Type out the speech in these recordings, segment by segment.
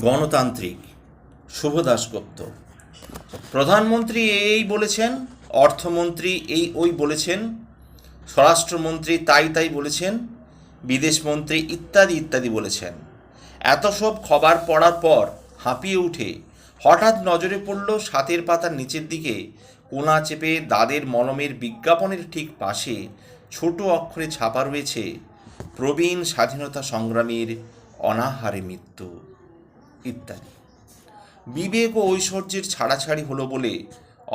গণতান্ত্রিক শুভ দাশগুপ্ত। প্রধানমন্ত্রী এই বলেছেন, অর্থমন্ত্রী এই ওই বলেছেন, স্বরাষ্ট্রমন্ত্রী তাই বলেছেন, বিদেশমন্ত্রী ইত্যাদি ইত্যাদি বলেছেন। এত সব খবর পড়ার পর হাঁপিয়ে উঠে হঠাৎ নজরে পড়ল সাতের পাতার নিচের দিকে কোনা চেপে দাদের মলমের বিজ্ঞাপনের ঠিক পাশে ছোট অক্ষরে ছাপা রয়েছে, প্রবীণ স্বাধীনতা সংগ্রামীর অনাহারে মৃত্যু ইত্যাদি। বিবেক ও ঐশ্বর্যের ছাড়াছাড়ি হলো বলে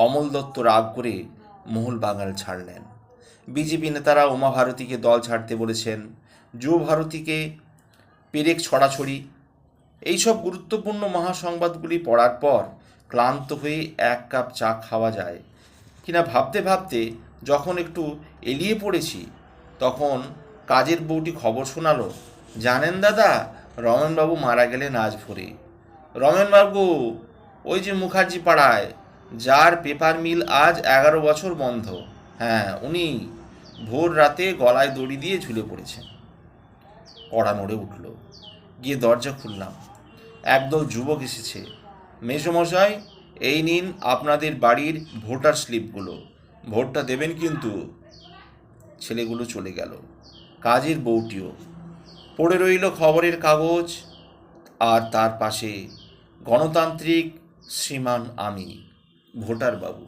অমল দত্ত রাগ করে মোহনবাগান ছাড়লেন। বিজেপি নেতারা উমা ভারতীকে দল ছাড়তে বলেছেন, যুব ভারতীকে পেরেক ছড়াছড়ি। এইসব গুরুত্বপূর্ণ মহাসংবাদগুলি পড়ার পর ক্লান্ত হয়ে এক কাপ চা খাওয়া যায় কিনা ভাবতে ভাবতে যখন একটু এলিয়ে পড়েছি, তখন কাজের বউটি খবর শোনালো, জানেন দাদা, রমেনবাবু মারা গেলেন আজ ভোরে। রমেনবাবু ওই যে মুখার্জি পাড়ায়, যার পেপার মিল আজ 11 বছর বন্ধ। হ্যাঁ, উনি ভোর রাতে গলায় দড়ি দিয়ে ঝুলে পড়েছেন। কড়া নড়ে উঠল। গিয়ে দরজা খুললাম। একদল যুবক এসেছে। মেসোমশাই, এই নিন আপনাদের বাড়ির ভোটার স্লিপগুলো, ভোটটা দেবেন কিন্তু। ছেলেগুলো চলে গেল। কাজের বউটিও পড়ে রইল খবরের কাগজ, আর তার পাশে গণতান্ত্রিক শ্রীমান আমি, ভোটার বাবু।